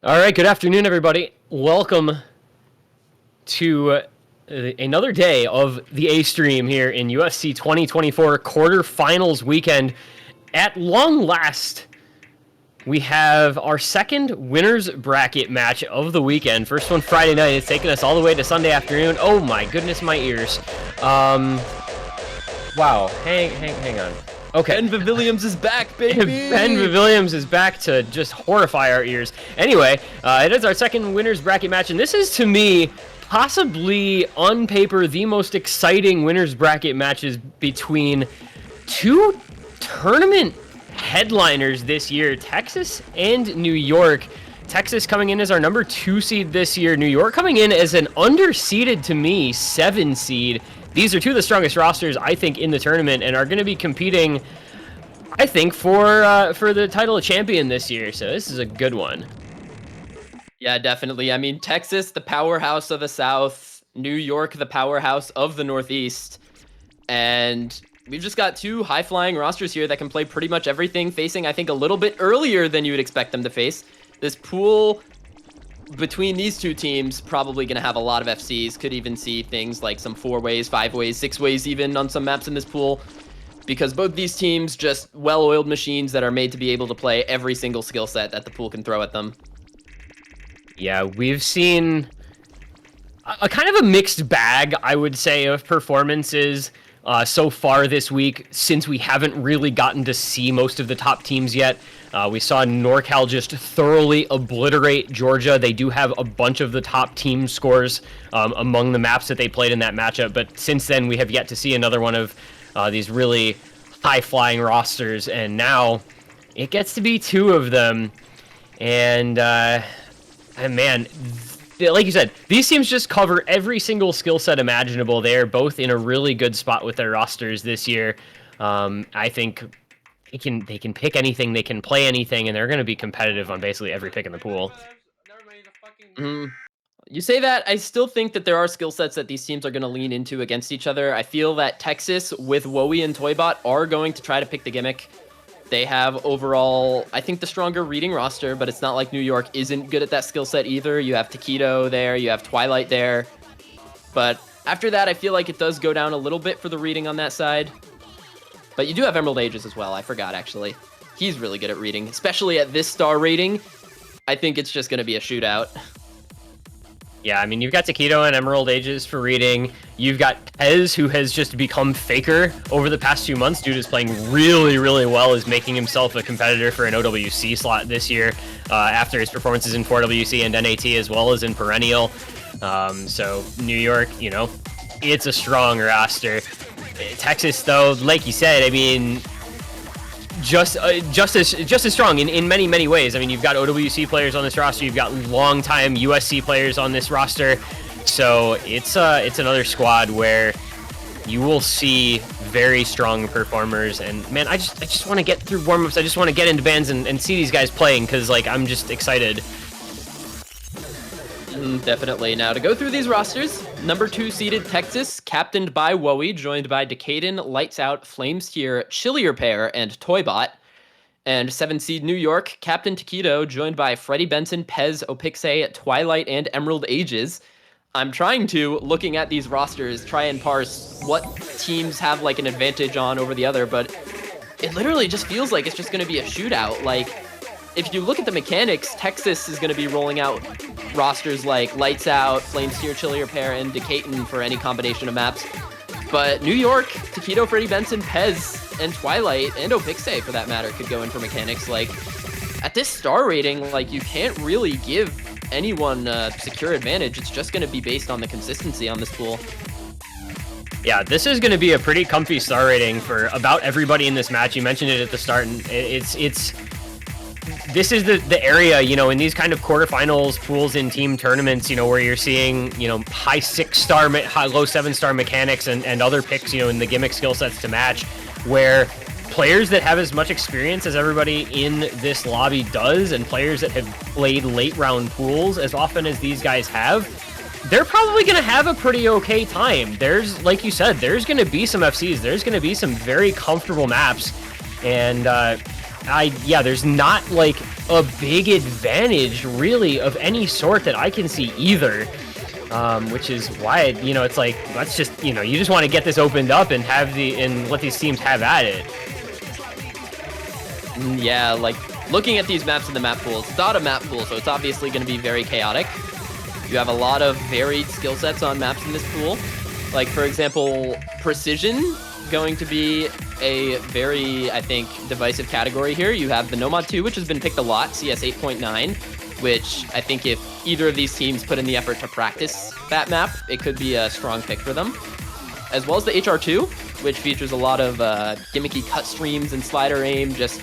All right, good afternoon, everybody. Welcome to another day of the A-Stream here in USC 2024 quarterfinals weekend. At long last, we have our second winner's bracket match of the weekend. First one Friday night. It's taking us all the way to Sunday afternoon. Oh my goodness, my ears. Wow, hang on. Okay. Ben Williams is back, baby! Ben Williams is back to just horrify our ears. Anyway, it is our second winner's bracket match, and this is, to me, possibly, on paper, the most exciting winner's bracket matches between two tournament headliners this year, Texas and New York. Texas coming in as our number 2 seed this year. New York coming in as an underseeded, to me, 7 seed. These are two of the strongest rosters, I think, in the tournament, and are going to be competing, I think, for the title of champion this year. So this is a good one. Yeah, definitely. I mean, Texas, the powerhouse of the South. New York, the powerhouse of the Northeast. And we've just got two high-flying rosters here that can play pretty much everything, facing, I think, a little bit earlier than you would expect them to face. This pool between these two teams probably going to have a lot of FCs. Could even see things like some 4-ways, 5-ways, 6-ways even on some maps in this pool, because both these teams just well-oiled machines that are made to be able to play every single skill set that the pool can throw at them. Yeah, we've seen a kind of a mixed bag, I would say, of performances so far this week, since we haven't really gotten to see most of the top teams yet. We saw NorCal just thoroughly obliterate Georgia. They do have a bunch of the top team scores among the maps that they played in that matchup, but since then we have yet to see another one of these really high-flying rosters, and now it gets to be two of them. And man, like you said, these teams just cover every single skill set imaginable. They are both in a really good spot with their rosters this year. I think they can pick anything, they can play anything, and they're going to be competitive on basically every pick in the pool. You say that, I still think that there are skill sets that these teams are going to lean into against each other. I feel that Texas with Wowie and Toybot are going to try to pick the gimmick. They have overall, I think, the stronger reading roster, but it's not like New York isn't good at that skill set either. You have Taquito there, you have Twilight there. But after that, I feel like it does go down a little bit for the reading on that side. But you do have Emerald Ages as well. I forgot, actually. He's really good at reading, especially at this star rating. I think it's just going to be a shootout. Yeah, I mean, you've got Taquito and Emerald Ages for reading. You've got Pez, who has just become Faker over the past 2 months. Dude is playing really, really well, is making himself a competitor for an OWC slot this year after his performances in 4WC and NAT, as well as in Perennial. So New York, you know, it's a strong roster. Texas, though, like you said, I mean, just as strong in many ways. I mean, you've got OWC players on this roster, you've got longtime USC players on this roster, so it's another squad where you will see very strong performers. And man, I just want to get through warm-ups. I just want to get into bands and see these guys playing, because like I'm just excited. Definitely. Now, to go through these rosters, number 2 seeded Texas, captained by Wowie, joined by Decaden, Lights Out, Flamesteer, Chillier Pair, and Toybot. And 7 seed New York, Captain Taquito, joined by Freddie Benson, Pez, Opixe, Twilight, and Emerald Ages. I'm trying to, looking at these rosters, try and parse what teams have like an advantage on over the other, but it literally just feels like it's just going to be a shootout. Like, if you look at the mechanics, Texas is going to be rolling out rosters like Lights Out, Flamesteer, Chillier Pair, and Decaden for any combination of maps. But New York, Taquito, Freddie Benson, Pez, and Twilight, and Opixe for that matter, could go in for mechanics. Like, at this star rating, like, you can't really give anyone a secure advantage. It's just going to be based on the consistency on this pool. Yeah, this is going to be a pretty comfy star rating for about everybody in this match. You mentioned it at the start, and this is the area, you know, in these kind of quarterfinals pools in team tournaments, you know, where you're seeing, you know, high 6-star, low 7-star mechanics and other picks, you know, in the gimmick skill sets to match, where players that have as much experience as everybody in this lobby does, and players that have played late round pools as often as these guys have, they're probably going to have a pretty okay time. There's, like you said, there's going to be some FCs. There's going to be some very comfortable maps. And, yeah, there's not, like, a big advantage, really, of any sort that I can see either. Which is why, you know, it's like, let's just, you know, you just want to get this opened up and and let these teams have at it. Yeah, like, looking at these maps in the map pool, it's not a map pool, so it's obviously going to be very chaotic. You have a lot of varied skill sets on maps in this pool. Like, for example, Precision, going to be a very, I think, divisive category here. You have the Nomad 2, which has been picked a lot, CS 8.9, which I think if either of these teams put in the effort to practice that map, it could be a strong pick for them. As well as the HR2, which features a lot of gimmicky cut streams and slider aim, just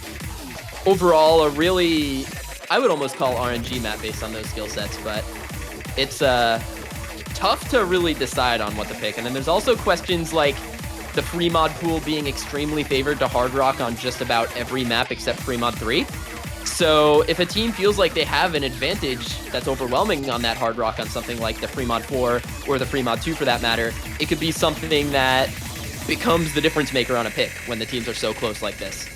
overall a really, I would almost call RNG map based on those skill sets, but it's tough to really decide on what to pick. And then there's also questions like the free mod pool being extremely favored to Hard Rock on just about every map except free mod 3. So if a team feels like they have an advantage that's overwhelming on that Hard Rock on something like the free mod 4 or the free mod 2 for that matter, it could be something that becomes the difference maker on a pick when the teams are so close like this.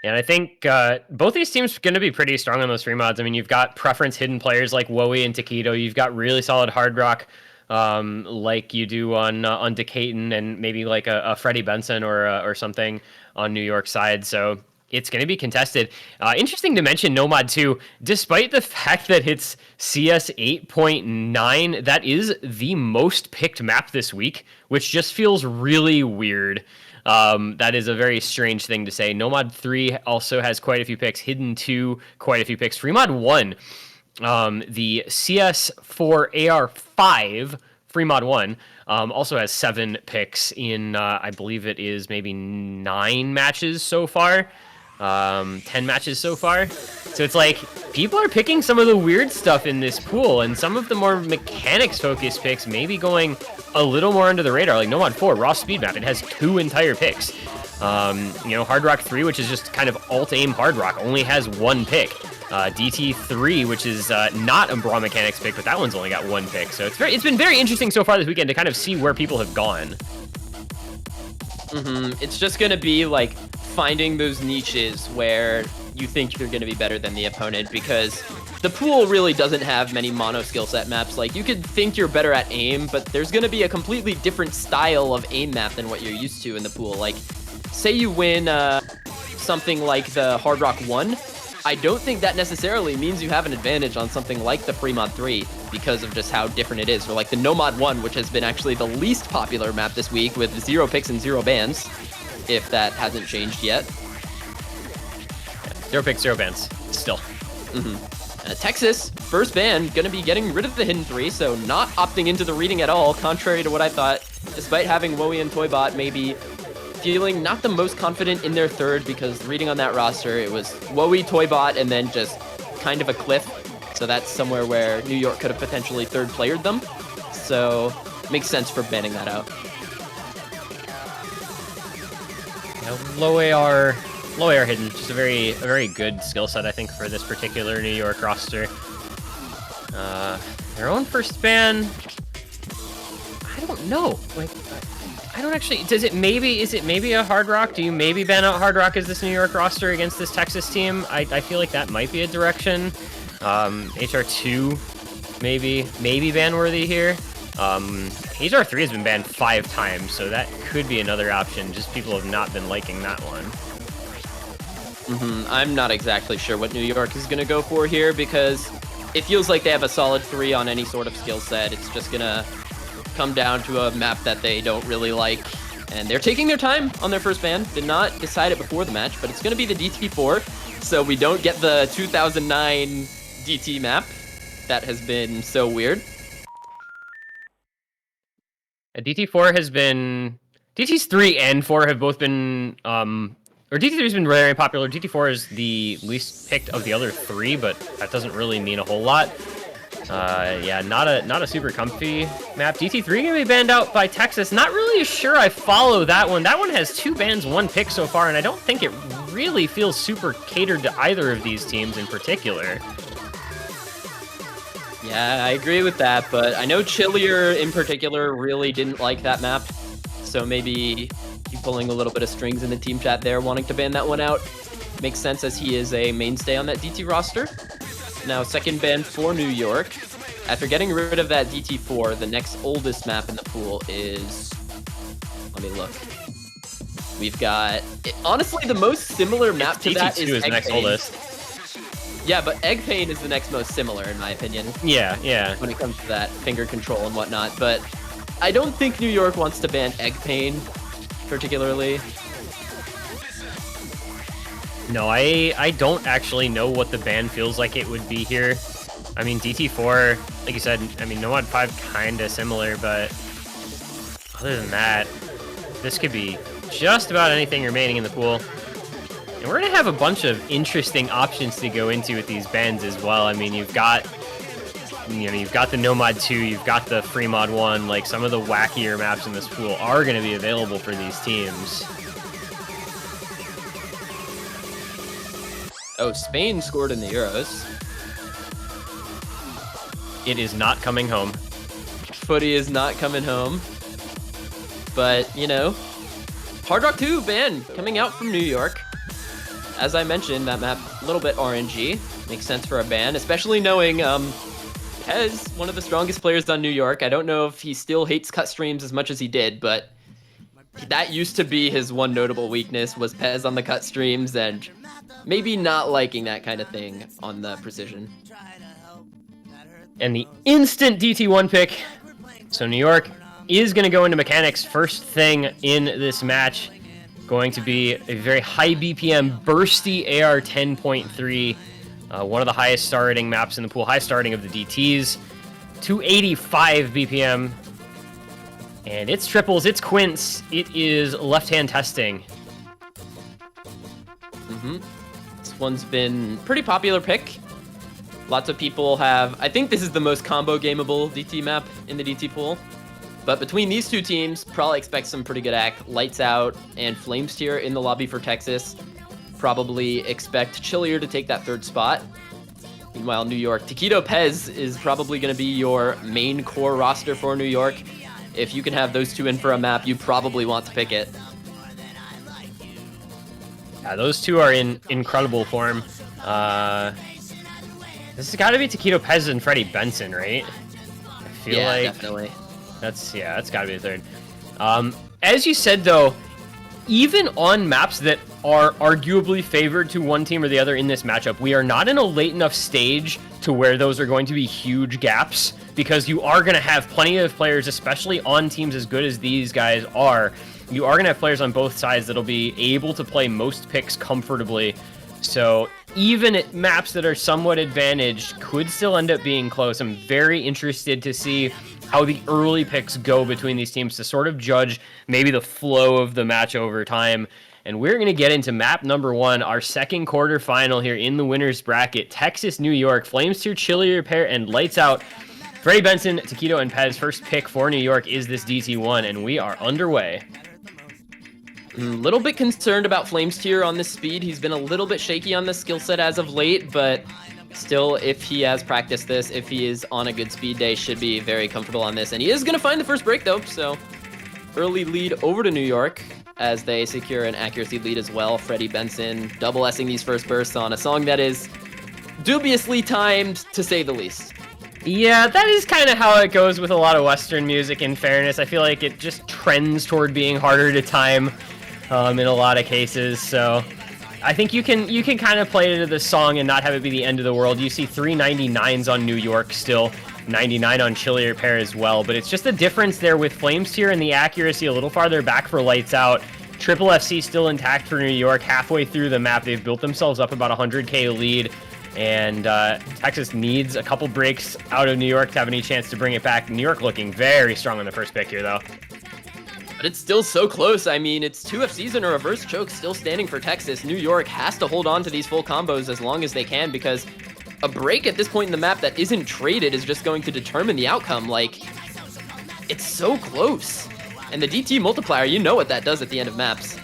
And I think both these teams are going to be pretty strong on those free mods. I mean, you've got preference hidden players like Wowie and Taquito. You've got really solid Hard Rock like you do on Decatur, and maybe like a Freddie Benson or something on New York side. So it's going to be contested. Interesting to mention Nomad 2, despite the fact that it's CS 8.9, that is the most picked map this week, which just feels really weird. That is a very strange thing to say. Nomad 3 also has quite a few picks. Hidden 2, quite a few picks. Fremod 1, the CS4 AR5, Fremod 1, also has 7 picks in, I believe it is maybe 9 matches so far. 10 matches so far. So it's like, people are picking some of the weird stuff in this pool, and some of the more mechanics-focused picks maybe going a little more under the radar, like Nomad 4, Raw Speed Map. It has 2 entire picks. You know, Hard Rock 3, which is just kind of alt-aim Hard Rock, only has 1 pick. DT3, which is not a Raw Mechanics pick, but that one's only got 1 pick. So it's been very interesting so far this weekend to kind of see where people have gone. It's just going to be like finding those niches where you think you're going to be better than the opponent, because the pool really doesn't have many mono skill set maps. Like, you could think you're better at aim, but there's going to be a completely different style of aim map than what you're used to in the pool. Like, say you win something like the Hard Rock 1, I don't think that necessarily means you have an advantage on something like the Free Mod 3 because of just how different it is. Or like the Nomad 1, which has been actually the least popular map this week with 0 picks and 0 bans, if that hasn't changed yet. 0 picks, 0 bans, still. Texas, first ban, going to be getting rid of the Hidden 3, so not opting into the reading at all, contrary to what I thought, despite having Wowie and Toybot maybe feeling not the most confident in their third, because reading on that roster, it was Wowie, Toybot, and then just kind of a cliff. So that's somewhere where New York could have potentially third playered them. So makes sense for banning that out. Yeah, low AR hidden, just a very good skill set, I think, for this particular New York roster. Their own first ban, I don't know. Like, I don't actually. Is it maybe a Hard Rock? Do you maybe ban out Hard Rock as this New York roster against this Texas team? I feel like that might be a direction. HR2 maybe ban worthy here. HR3 has been banned 5 times, so that could be another option. Just people have not been liking that one. I'm not exactly sure what New York is going to go for here, because it feels like they have a solid 3 on any sort of skill set. It's just going to come down to a map that they don't really like, and they're taking their time on their first ban. Did not decide it before the match, but it's going to be the DT4. So we don't get the 2009 DT map. That has been so weird. DT4 has been... DTs 3 and 4 have both been... or DT3 has been very popular. DT4 is the least picked of the other 3, but that doesn't really mean a whole lot. Yeah, not a super comfy map. DT3 gonna be banned out by Texas. Not really sure I follow that one. That one has 2 bans, 1 pick so far, and I don't think it really feels super catered to either of these teams in particular. Yeah, I agree with that, but I know Chillier in particular really didn't like that map, so maybe he's pulling a little bit of strings in the team chat there, wanting to ban that one out. Makes sense as he is a mainstay on that DT roster. Now, second ban for New York. After getting rid of that DT4, the next oldest map in the pool is... Let me look. We've got... honestly, the most similar map to that is DT2 is the next oldest. Yeah, but Egg Pain is the next most similar, in my opinion. Yeah. When it comes to that finger control and whatnot. But I don't think New York wants to ban Egg Pain, particularly. No, I don't actually know what the ban feels like it would be here. I mean, DT4, like you said, I mean, Nomad 5 kind of similar, but other than that, this could be just about anything remaining in the pool. And we're going to have a bunch of interesting options to go into with these bans as well. I mean, you've got the Nomad 2, you've got the Free Mod 1, like some of the wackier maps in this pool are going to be available for these teams. Oh, Spain scored in the Euros. It is not coming home. Footy is not coming home. But, you know, Hard Rock 2 ban coming out from New York. As I mentioned, that map a little bit RNG. Makes sense for a ban, especially knowing Pez, one of the strongest players on New York. I don't know if he still hates cut streams as much as he did, but that used to be his one notable weakness, was Pez on the cut streams, and maybe not liking that kind of thing on the precision. And the instant DT1 pick. So New York is going to go into mechanics first thing in this match. Going to be a very high BPM bursty AR 10.3. One of the highest starting maps in the pool. High starting of the DTs. 285 BPM. And it's triples, it's quints, it is left-hand testing. This one's been pretty popular pick. Lots of people have... I think this is the most combo gameable DT map in the DT pool. But between these two teams, probably expect some pretty good act. Lights Out and Flames Tier in the lobby for Texas. Probably expect Chillier to take that third spot. Meanwhile, New York, Taquito Pez is probably going to be your main core roster for New York. If you can have those two in for a map, you probably want to pick it. Yeah, those two are in incredible form. This has got to be Taquito Pez and Freddie Benson, right? I feel like definitely. That's got to be the third. As you said, though, even on maps that are arguably favored to one team or the other in this matchup, we are not in a late enough stage to where those are going to be huge gaps, because you are going to have plenty of players, especially on teams as good as these guys are. You are going to have players on both sides that'll be able to play most picks comfortably. So even at maps that are somewhat advantaged, could still end up being close. I'm very interested to see how the early picks go between these teams to sort of judge maybe the flow of the match over time. And we're going to get into map number 1, our second quarterfinal here in the winner's bracket. Texas, New York, Flames Tier, Chillier pair, and Lights Out. Freddie Benson, Taquito, and Pez. First pick for New York is this DT1, and we are underway. A little bit concerned about Flames Tier on this speed. He's been a little bit shaky on this skill set as of late, but still, if he has practiced this, if he is on a good speed day, should be very comfortable on this. And he is going to find the first break, though, so early lead over to New York as they secure an accuracy lead as well. Freddie Benson double S-ing these first bursts on a song that is dubiously timed, to say the least. Yeah, that is kind of how it goes with a lot of Western music, in fairness. I feel like it just trends toward being harder to time in a lot of cases, so I think you can kind of play it to the song and not have it be the end of the world. You see 399s on New York still, 99 on Chillier pair as well, but it's just a difference there with Flames Tier and the accuracy a little farther back for Lights Out. Triple FC still intact for New York. Halfway through the map, they've built themselves up about 100k lead. And Texas needs a couple breaks out of New York to have any chance to bring it back. New York looking very strong on the first pick here, though. But it's still so close. I mean, it's 2 FCs and a reverse choke still standing for Texas. New York has to hold on to these full combos as long as they can, because a break at this point in the map that isn't traded is just going to determine the outcome. Like, it's so close. And the DT multiplier, you know what that does at the end of maps.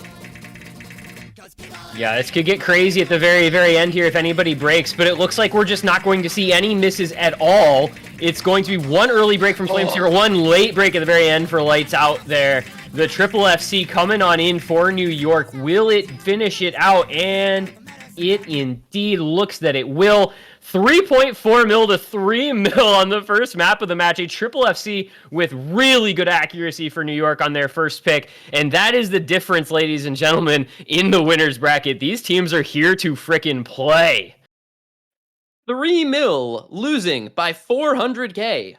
Yeah, this could get crazy at the very, very end here if anybody breaks, but it looks like we're just not going to see any misses at all. It's going to be one early break from Flames here, one late break at the very end for Lights Out there. The Triple FC coming on in for New York. Will it finish it out? And it indeed looks that it will. 3.4 mil to 3 mil on the first map of the match. A Triple FC with really good accuracy for New York on their first pick. And that is the difference, ladies and gentlemen, in the winner's bracket. These teams are here to frickin' play. 3 mil losing by 400k.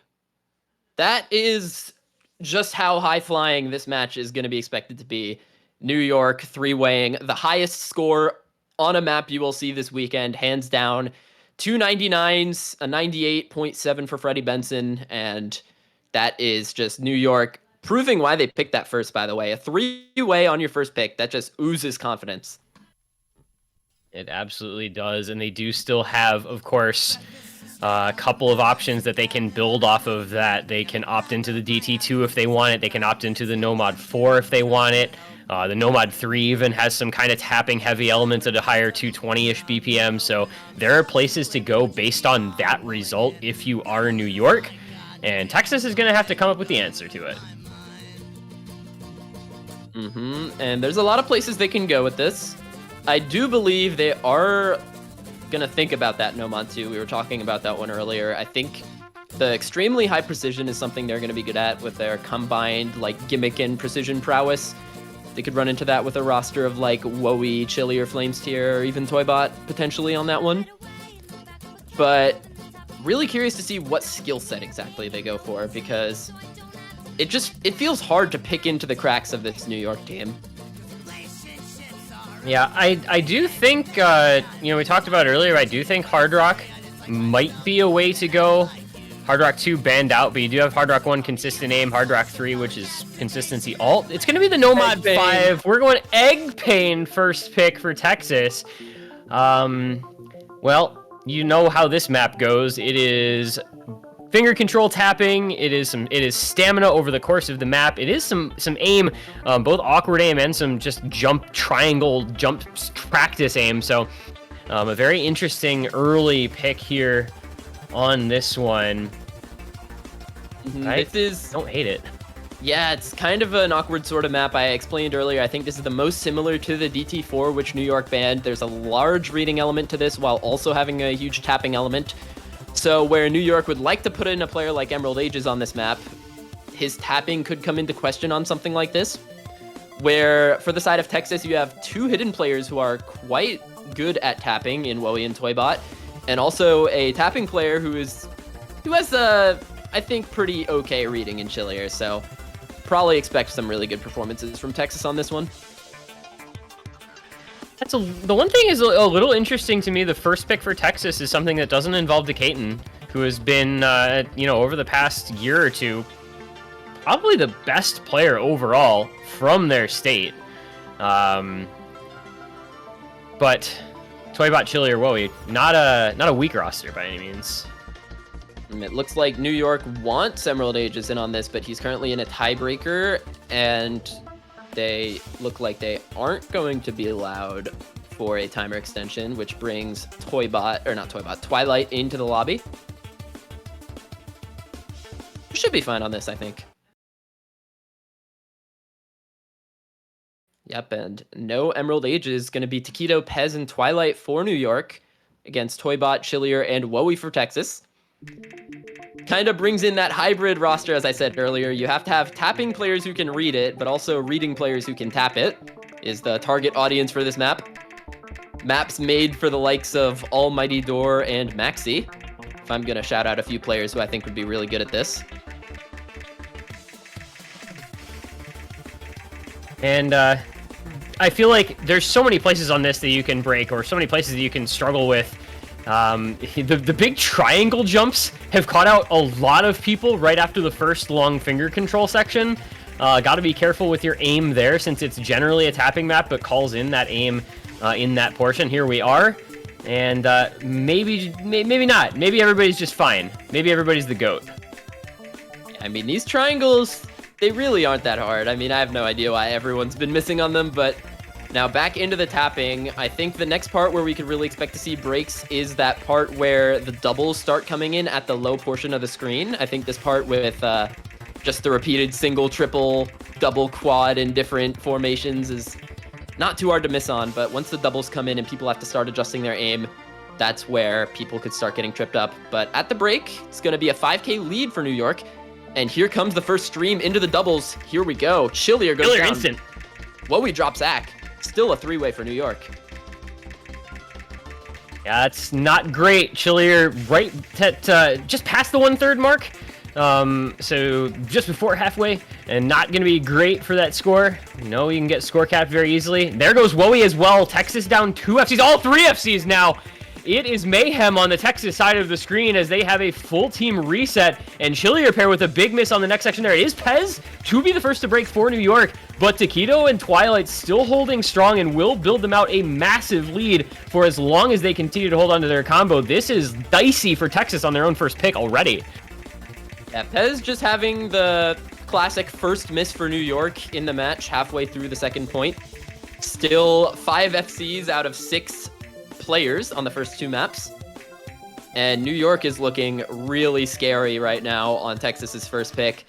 That is just how high flying this match is going to be expected to be. New York 3-weighing the highest score on a map you will see this weekend, hands down. 299s, a 98.7 for Freddie Benson, and that is just New York proving why they picked that first, by the way. A 3-way on your first pick, that just oozes confidence. It absolutely does, and they do still have, of course, a couple of options that they can build off of that. They can opt into the DT2 if they want it. They can opt into the Nomad 4 if they want it. The Nomad 3 even has some kind of tapping heavy elements at a higher 220-ish BPM, so there are places to go based on that result if you are in New York, and Texas is going to have to come up with the answer to it. And there's a lot of places they can go with this. I do believe they are going to think about that Nomad 2. We were talking about that one earlier. I think the extremely high precision is something they're going to be good at with their combined like gimmick and precision prowess. They could run into that with a roster of like Wowie, Chili, or Flames Tier, or even Toybot potentially on that one. But really curious to see what skill set exactly they go for, because it feels hard to pick into the cracks of this New York team. Yeah, I do think, we talked about earlier, I do think Hard Rock might be a way to go. Hard Rock 2 banned out, but you do have Hard Rock 1 consistent aim, Hard Rock 3, which is consistency alt. It's going to be the Nomad 5. We're going Egg Pain first pick for Texas. Well, you know how this map goes. It is finger control tapping. It is stamina over the course of the map. It is some aim, both awkward aim and some just jump triangle, jump practice aim. So a very interesting early pick here on this one. I don't hate it. Yeah, it's kind of an awkward sort of map. I explained earlier, I think this is the most similar to the DT4, which New York banned. There's a large reading element to this while also having a huge tapping element. So where New York would like to put in a player like Emerald Ages on this map, his tapping could come into question on something like this. Where for the side of Texas, you have 2 hidden players who are quite good at tapping in Wowie and Toybot, and also a tapping player who has I think pretty okay reading in Chillier, so probably expect some really good performances from Texas on this one. The one thing is a little interesting to me. The first pick for Texas is something that doesn't involve Decatur, who has been over the past year or two probably the best player overall from their state. But Toybot, Chili, or Wowie, not a weak roster by any means. It looks like New York wants Emerald Ages in on this, but he's currently in a tiebreaker, and they look like they aren't going to be allowed for a timer extension, which brings Twilight into the lobby. Should be fine on this, I think. Yep, and no Emerald Ages, going to be Taquito, Pez, and Twilight for New York against Toybot, Chillier, and Wowie for Texas. Kind of brings in that hybrid roster, as I said earlier. You have to have tapping players who can read it, but also reading players who can tap it is the target audience for this map. Maps made for the likes of Almighty Door and Maxi, if I'm going to shout out a few players who I think would be really good at this. And I feel like there's so many places on this that you can break, or so many places that you can struggle with. The big triangle jumps have caught out a lot of people right after the first long finger control section. Got to be careful with your aim there, since it's generally a tapping map, but calls in that aim in that portion. Here we are, and maybe not. Maybe everybody's just fine. Maybe everybody's the GOAT. I mean, these triangles, they really aren't that hard. I mean, I have no idea why everyone's been missing on them, but now back into the tapping. I think the next part where we could really expect to see breaks is that part where the doubles start coming in at the low portion of the screen. I think this part with just the repeated single, triple, double, quad in different formations is not too hard to miss on, but once the doubles come in and people have to start adjusting their aim, that's where people could start getting tripped up. But at the break, it's going to be a 5K lead for New York. And here comes the first stream into the doubles. Here we go. Chillier goes down. Instant. Wowie drops Zach. Still a three-way for New York. Yeah, that's not great. Chillier right at just past the 1/3 mark. So just before halfway, and not going to be great for that score. No, you can get score capped very easily. There goes Wowie as well. Texas down 2 FCs, all 3 FCs now. It is mayhem on the Texas side of the screen as they have a full team reset, and Chillier pair with a big miss on the next section there. It is Pez to be the first to break for New York, but Taquito and Twilight still holding strong and will build them out a massive lead for as long as they continue to hold on to their combo. This is dicey for Texas on their own first pick already. Yeah, Pez just having the classic first miss for New York in the match halfway through the second point. Still 5 FCs out of 6 players on the first 2 maps. And New York is looking really scary right now on Texas's first pick.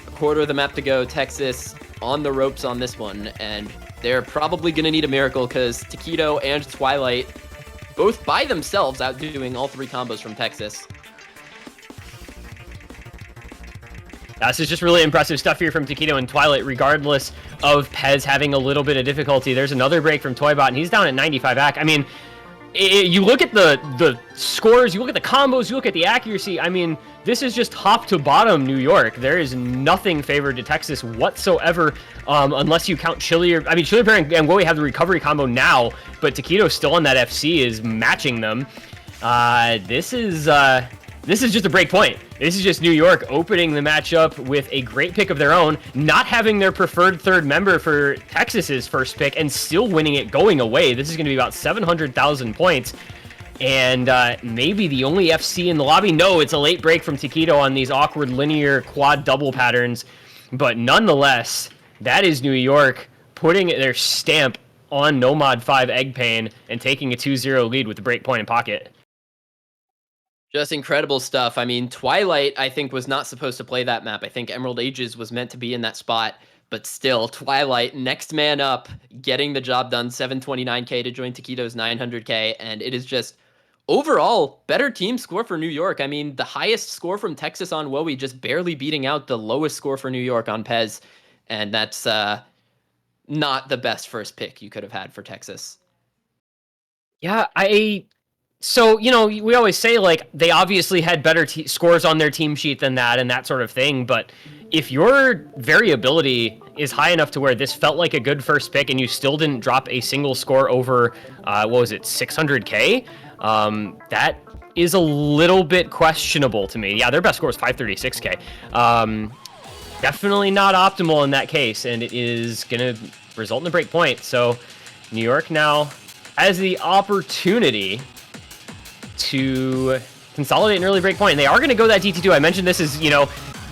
A quarter of the map to go. Texas on the ropes on this one. And they're probably going to need a miracle because Taquito and Twilight both by themselves outdoing all 3 combos from Texas. This is just really impressive stuff here from Taquito and Twilight, regardless of Pez having a little bit of difficulty. There's another break from Toybot, and he's down at 95 AC. I mean, you look at the scores, you look at the combos, you look at the accuracy. I mean, this is just top to bottom New York. There is nothing favored to Texas whatsoever, unless you count Chillier. I mean, Chillier Pair and Wowie have the recovery combo now, but Taquito still on that FC is matching them. This is just a break point. This is just New York opening the matchup with a great pick of their own, not having their preferred third member for Texas's first pick, and still winning it going away. This is going to be about 700,000 points, and maybe the only FC in the lobby. No, it's a late break from Taquito on these awkward linear quad double patterns, but nonetheless, that is New York putting their stamp on Nomad 5 Egg Pain and taking a 2-0 lead with the break point in pocket. Just incredible stuff. I mean, Twilight, I think, was not supposed to play that map. I think Emerald Ages was meant to be in that spot, but still, Twilight, next man up, getting the job done, 729k to join Taquito's 900k, and it is just, overall, better team score for New York. I mean, the highest score from Texas on Wowie, just barely beating out the lowest score for New York on Pez, and that's not the best first pick you could have had for Texas. Yeah, So, you know, we always say, like, they obviously had better scores on their team sheet than that and that sort of thing, but if your variability is high enough to where this felt like a good first pick and you still didn't drop a single score over, 600k, that is a little bit questionable to me. Yeah, their best score is 536k. Definitely not optimal in that case, and it is going to result in a break point. So, New York now has the opportunity to consolidate an early break point, and they are going to go that DT2. I mentioned this is,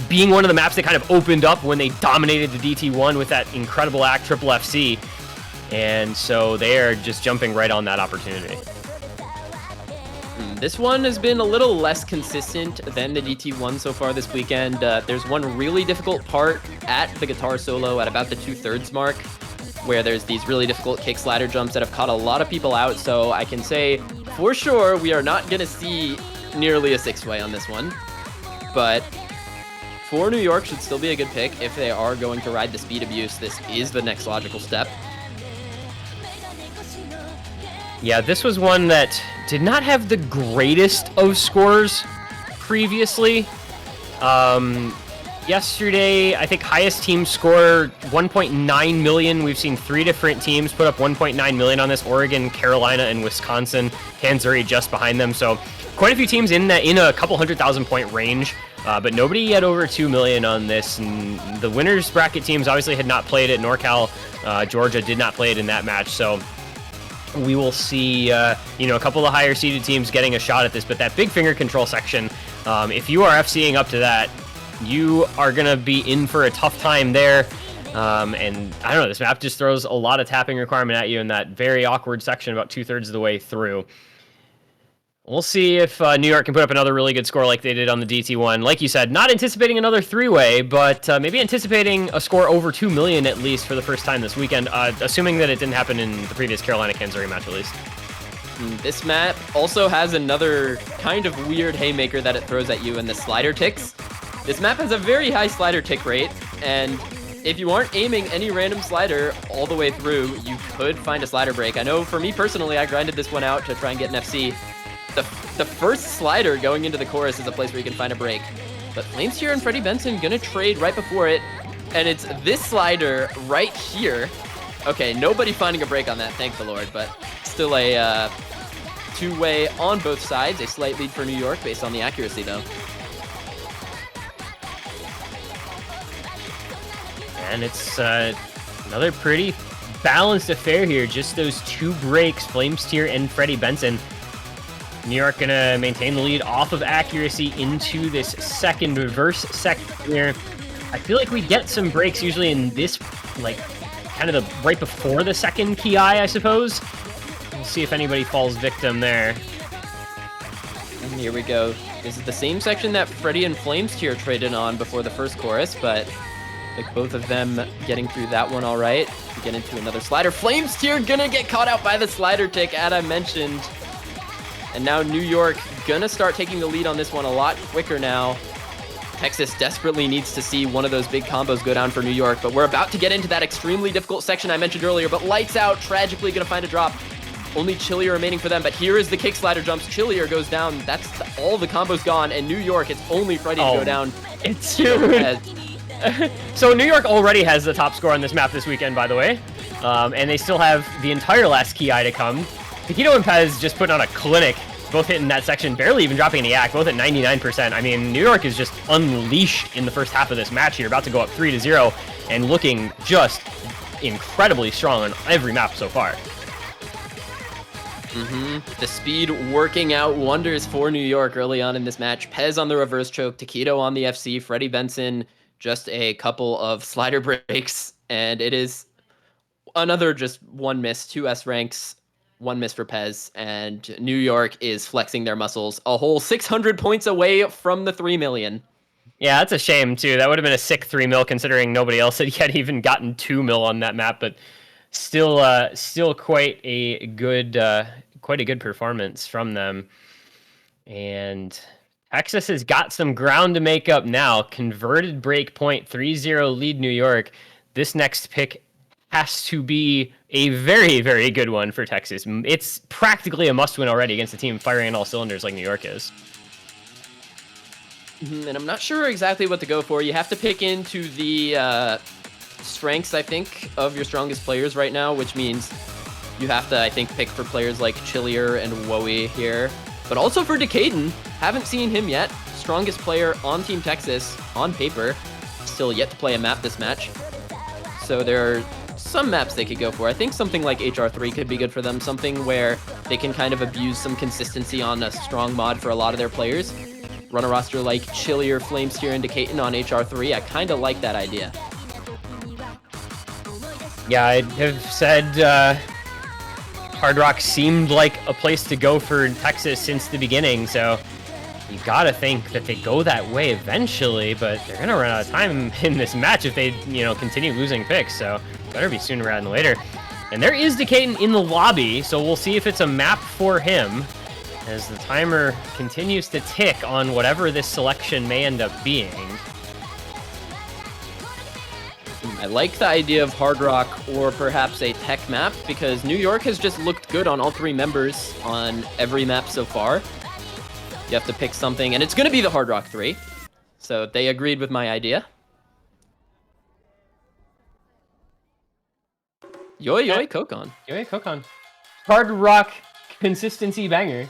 being one of the maps that kind of opened up when they dominated the DT1 with that incredible act triple FC, and so they are just jumping right on that opportunity. This one has been a little less consistent than the DT1 so far this weekend. There's one really difficult part at the guitar solo at about the 2/3 mark, where there's these really difficult kick slider jumps that have caught a lot of people out, so I can say for sure we are not going to see nearly a 6-way on this one. But for New York, should still be a good pick. If they are going to ride the speed abuse, this is the next logical step. Yeah, this was one that did not have the greatest of scores previously. yesterday, I think highest team score 1.9 million. We've seen 3 different teams put up 1.9 million on this: Oregon, Carolina, and Wisconsin. Missouri just behind them. So quite a few teams in a couple 100,000 point range, but nobody yet over 2 million on this. And the winners bracket teams obviously had not played it. NorCal, Georgia did not play it in that match. So we will see, a couple of higher seeded teams getting a shot at this. But that big finger control section, if you are FCing up to that, you are going to be in for a tough time there. And I don't know, this map just throws a lot of tapping requirement at you in that very awkward section about 2/3 of the way through. We'll see if New York can put up another really good score like they did on the DT1. Like you said, not anticipating another 3-way, but maybe anticipating a score over 2 million at least for the first time this weekend, assuming that it didn't happen in the previous Carolina-Missouri match at least. This map also has another kind of weird haymaker that it throws at you in the slider ticks. This map has a very high slider tick rate, and if you aren't aiming any random slider all the way through, you could find a slider break. I know for me personally, I grinded this one out to try and get an FC. The first slider going into the chorus is a place where you can find a break. But Flames here and Freddie Benson gonna trade right before it, and it's this slider right here. Okay, nobody finding a break on that, thank the Lord, but still a 2-way on both sides. A slight lead for New York based on the accuracy though. And it's another pretty balanced affair here. Just those 2 breaks, Flames Tier and Freddie Benson. New York gonna maintain the lead off of accuracy into this second reverse section here. I feel like we get some breaks usually in this, like, kind of the right before the second Ki, I suppose. We'll see if anybody falls victim there. And here we go. This is the same section that Freddie and Flames Tier traded on before the first chorus, but like both of them getting through that one all right. We get into another slider. Flames Tier gonna get caught out by the slider tick, as I mentioned. And now New York gonna start taking the lead on this one a lot quicker now. Texas desperately needs to see one of those big combos go down for New York, but we're about to get into that extremely difficult section I mentioned earlier, but Lights Out tragically gonna find a drop. Only Chillier remaining for them, but here is the kick slider jumps. Chillier goes down. That's all the combos gone, and New York, it's only Freddie to go down. It's huge. So New York already has the top score on this map this weekend, by the way, and they still have the entire last Ki to come. Taquito and Pez just putting on a clinic, both hitting that section, barely even dropping any yak, both at 99%. I mean, New York is just unleashed in the first half of this match here, about to go up 3-0, and looking just incredibly strong on every map so far. The speed working out wonders for New York early on in this match. Pez on the reverse choke, Taquito on the FC, Freddie Benson just a couple of slider breaks, and it is another just 1 miss, 2 S ranks, 1 miss for Pez, and New York is flexing their muscles a whole 600 points away from the 3 million. Yeah, that's a shame too. That would have been a sick 3 mil considering nobody else had yet even gotten 2 mil on that map, but still quite a good performance from them. And Texas has got some ground to make up now. Converted break point, 3-0 lead New York. This next pick has to be a very, very good one for Texas. It's practically a must-win already against a team firing on all cylinders like New York is. And I'm not sure exactly what to go for. You have to pick into the strengths, I think, of your strongest players right now, which means you have to, I think, pick for players like Chillier and Wowie here. But also for Decaden, haven't seen him yet. Strongest player on Team Texas, on paper. Still yet to play a map this match. So there are some maps they could go for. I think something like HR3 could be good for them. Something where they can kind of abuse some consistency on a strong mod for a lot of their players. Run a roster like Chillier, Flames Tier, and Decaden on HR3. I kind of like that idea. Yeah, I have said Hard Rock seemed like a place to go for Texas since the beginning, so you gotta think that they go that way eventually, but they're gonna run out of time in this match if they, continue losing picks, so better be sooner rather than later. And there is Decaden in the lobby, so we'll see if it's a map for him as the timer continues to tick on whatever this selection may end up being. I like the idea of Hard Rock or perhaps a tech map because New York has just looked good on all 3 members on every map so far. You have to pick something, and it's going to be the Hard Rock 3. So they agreed with my idea. Yoi Yoi Kokon. Yoi Kokon. Hard rock consistency banger.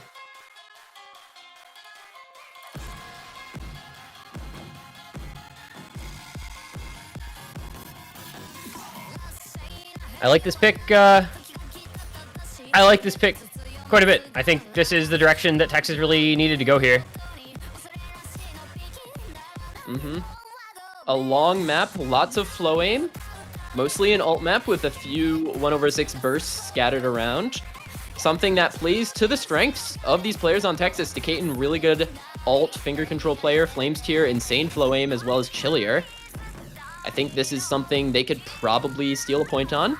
I like this pick. I like this pick quite a bit. I think this is the direction that Texas really needed to go here. A long map, lots of flow aim, mostly an alt map with a few 1/6 bursts scattered around. Something that plays to the strengths of these players on Texas. Decaton, really good alt finger control player. Flames tier, insane flow aim, as well as Chillier. I think this is something they could probably steal a point on.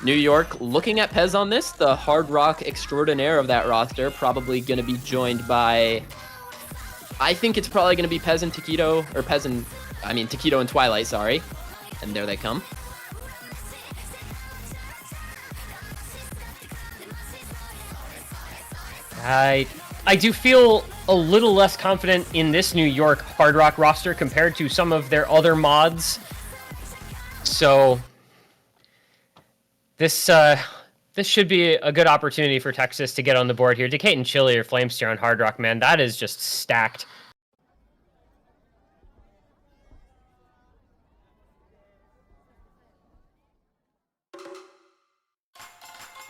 New York looking at Pez on this, the hard rock extraordinaire of that roster, probably going to be joined by... I think it's probably going to be Pez and Taquito, or Taquito and Twilight, sorry. And there they come. I do feel a little less confident in this New York hard rock roster compared to some of their other mods. So this should be a good opportunity for Texas to get on the board here. Decaton Chili or Flames tier on hard rock, man, that is just stacked.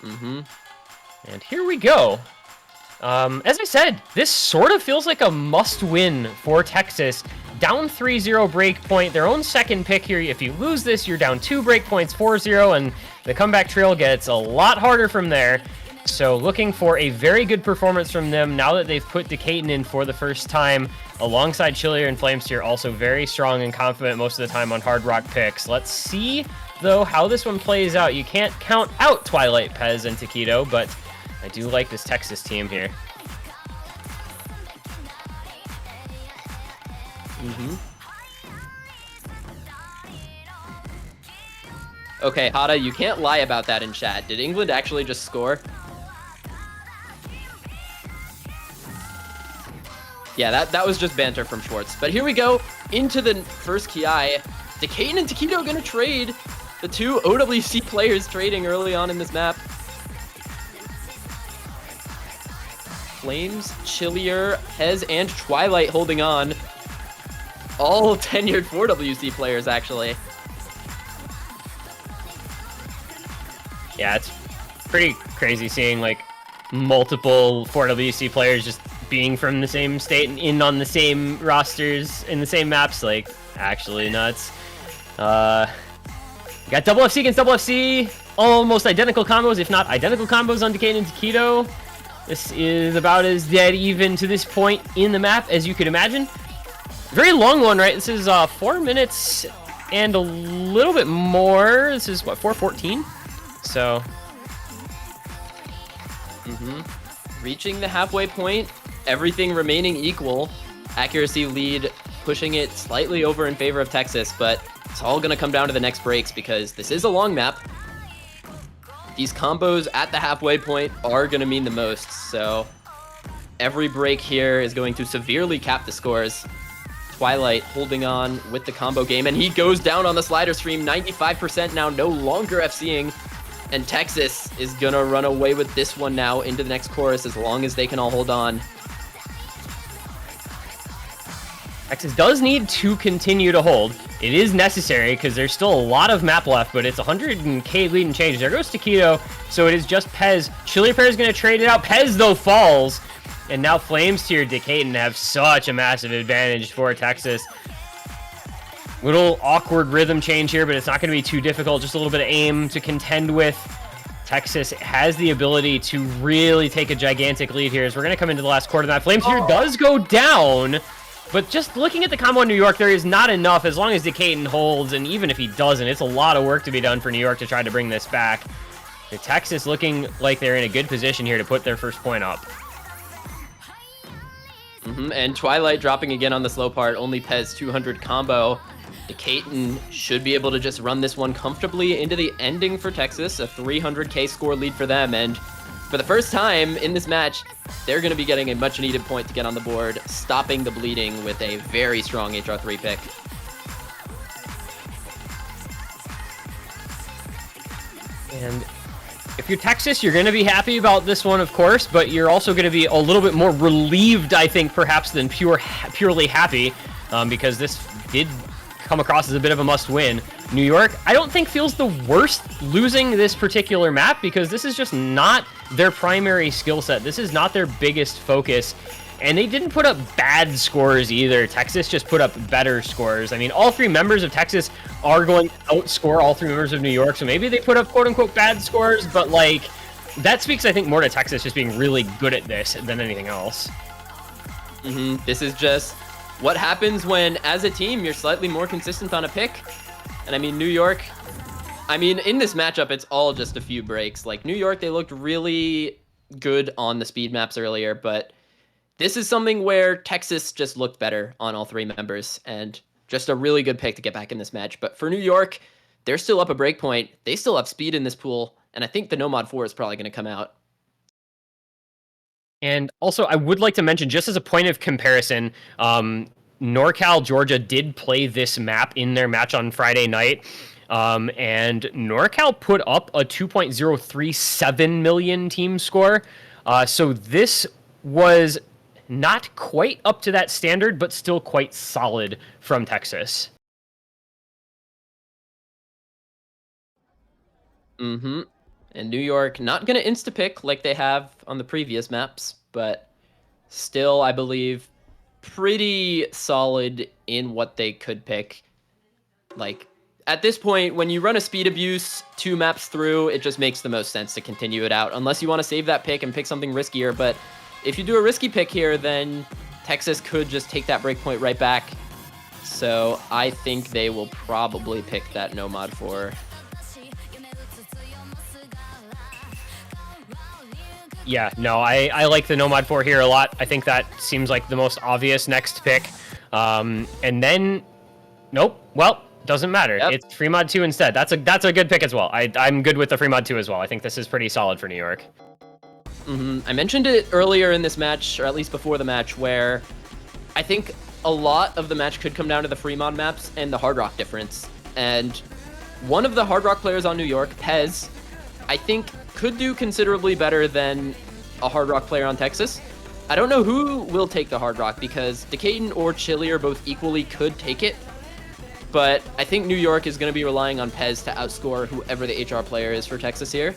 And here we go. As I said, this sort of feels like a must-win for Texas. Down 3-0 break point, their own second pick here. If you lose this, you're down 2 break points, 4-0, and the comeback trail gets a lot harder from there. So looking for a very good performance from them now that they've put Decaton in for the first time, alongside Chillier and Flames here, also very strong and confident most of the time on hard rock picks. Let's see, though, how this one plays out. You can't count out Twilight, Pez, and Taquito, but I do like this Texas team here. Okay, Hada, you can't lie about that in chat. Did England actually just score? Yeah, that was just banter from Schwartz. But here we go into the first Ki. Decaton and Taquito gonna trade. The two OWC players trading early on in this map. Flames, Chillier, Pez, and Twilight holding on. All tenured 4WC players, actually. Yeah, it's pretty crazy seeing like multiple 4WC players just being from the same state and in on the same rosters in the same maps. Like, actually nuts. Got double FC against double FC, almost identical combos, if not identical combos on Decaton and Taquito. This is about as dead even to this point in the map as you could imagine. Very long one, right? This is 4 minutes and a little bit more. This is what, 4:14? So reaching the halfway point, everything remaining equal. Accuracy lead pushing it slightly over in favor of Texas, but it's all going to come down to the next breaks because this is a long map. These combos at the halfway point are going to mean the most, so every break here is going to severely cap the scores. Twilight holding on with the combo game, and he goes down on the slider stream. 95% now, no longer FCing, and Texas is going to run away with this one now into the next chorus as long as they can all hold on. Texas does need to continue to hold. It is necessary because there's still a lot of map left, but it's 100K lead and change. There goes Taquito, so it is just Pez. Chillier Pair is going to trade it out. Pez, though, falls. And now Flames tier Decaton have such a massive advantage for Texas. Little awkward rhythm change here, but it's not going to be too difficult. Just a little bit of aim to contend with. Texas has the ability to really take a gigantic lead here as we're going to come into the last quarter. That Flames tier does go down. But just looking at the combo in New York, there is not enough as long as Decaton holds, and even if he doesn't, it's a lot of work to be done for New York to try to bring this back. The Texas looking like they're in a good position here to put their first point up. And Twilight dropping again on the slow part, only Pez 200 combo. Decaton should be able to just run this one comfortably into the ending for Texas, a 300K score lead for them, and for the first time in this match, they're going to be getting a much-needed point to get on the board, stopping the bleeding with a very strong HR3 pick. And if you're Texas, you're going to be happy about this one, of course, but you're also going to be a little bit more relieved, I think, perhaps, than purely happy, because this did come across as a bit of a must-win. New York, I don't think feels the worst losing this particular map, because this is just not their primary skill set. This is not their biggest focus, and they didn't put up bad scores either. Texas just put up better scores. I mean, all three members of Texas are going to outscore all three members of New York, so maybe they put up quote-unquote bad scores, but like, that speaks, I think, more to Texas just being really good at this than anything else. This is just what happens when, as a team, you're slightly more consistent on a pick. And I mean, New York, I mean, in this matchup, it's all just a few breaks. Like, New York, they looked really good on the speed maps earlier, but this is something where Texas just looked better on all three members, and just a really good pick to get back in this match. But for New York, they're still up a breakpoint. They still have speed in this pool, and I think the No Mod 4 is probably going to come out. And also, I would like to mention, just as a point of comparison, NorCal, Georgia did play this map in their match on Friday night, and NorCal put up a 2.037 million team score. So this was not quite up to that standard, but still quite solid from Texas. And New York, not going to insta-pick like they have on the previous maps, but still, I believe, pretty solid in what they could pick. Like, at this point, when you run a speed abuse 2 maps through, it just makes the most sense to continue it out, unless you want to save that pick and pick something riskier. But if you do a risky pick here, then Texas could just take that breakpoint right back. So I think they will probably pick that No Mod 4. Yeah, no, I like the No Mod 4 here a lot. I think that seems like the most obvious next pick. And then, nope, well, doesn't matter. Yep. It's Free Mod 2 instead. That's a good pick as well. I'm good with the Free Mod 2 as well. I think this is pretty solid for New York. I mentioned it earlier in this match, or at least before the match, where I think a lot of the match could come down to the Free Mod maps and the Hard Rock difference. And one of the Hard Rock players on New York, Pez, I think could do considerably better than a Hard Rock player on Texas. I don't know who will take the Hard Rock, because Decaden or Chilier both equally could take it, but I think New York is going to be relying on Pez to outscore whoever the HR player is for Texas here.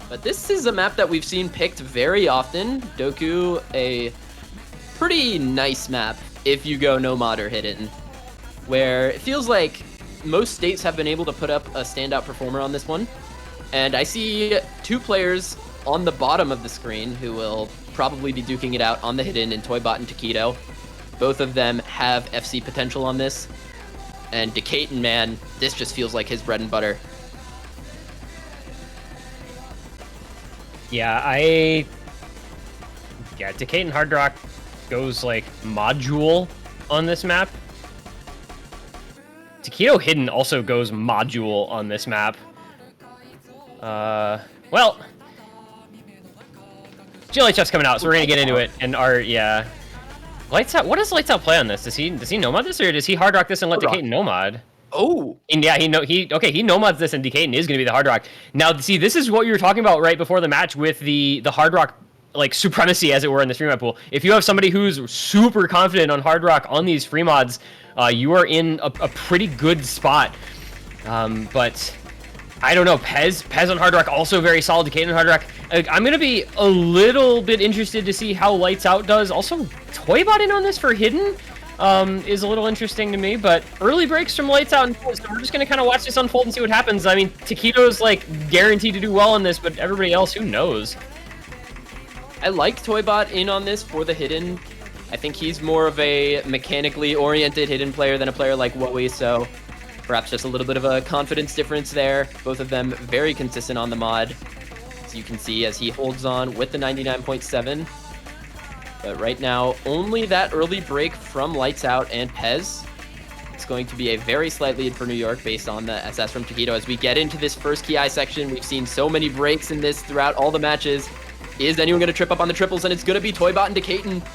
But this is a map that we've seen picked very often. Doku, a pretty nice map if you go no mod or hidden, where it feels like most states have been able to put up a standout performer on this one. And I see 2 players on the bottom of the screen who will probably be duking it out on the hidden in Toybot and Taquito. Both of them have FC potential on this. And Decaden, man, this just feels like his bread and butter. Yeah, Decaden Hard Rock goes like module on this map. Taquito Hidden also goes module on this map. Well, GLHF's coming out, so we're gonna get into it. And Lights Out. What does Lights Out play on this? Does he nomad this, or does he Hard Rock this and let Decaden nomad? Oh, and yeah, he nomads this, and Decaden is gonna be the Hard Rock. Now, see, this is what you were talking about right before the match with the Hard Rock, like, supremacy, as it were, in this free mod pool. If you have somebody who's super confident on Hard Rock on these free mods, you are in a pretty good spot. But I don't know, Pez on Hard Rock, also very solid. Decaden on Hard Rock. I'm going to be a little bit interested to see how Lights Out does. Also, Toybot in on this for Hidden is a little interesting to me, but early breaks from Lights Out, and so we're just going to kind of watch this unfold and see what happens. I mean, Taquito's, like, guaranteed to do well in this, but everybody else, who knows? I like Toybot in on this for the Hidden. I think he's more of a mechanically oriented Hidden player than a player like Wowie, so perhaps just a little bit of a confidence difference there. Both of them very consistent on the mod, as you can see, as he holds on with the 99.7. But right now, only that early break from Lights Out and Pez. going to be a very slight lead for New York based on the SS from Taquito. As we get into this first Ki section, we've seen so many breaks in this throughout all the matches. Is anyone going to trip up on the triples? And it's going to be Toybot and Decaton.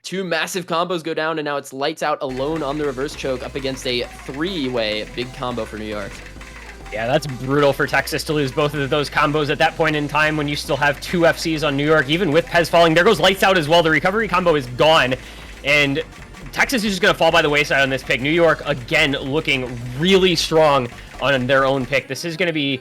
Two massive combos go down, and now it's Lights Out alone on the reverse choke up against a three-way big combo for New York. Yeah, that's brutal for Texas to lose both of those combos at that point in time when you still have two FCs on New York, even with Pez falling. There goes Lights Out as well. The recovery combo is gone, and Texas is just going to fall by the wayside on this pick. New York, again, looking really strong on their own pick. This is going to be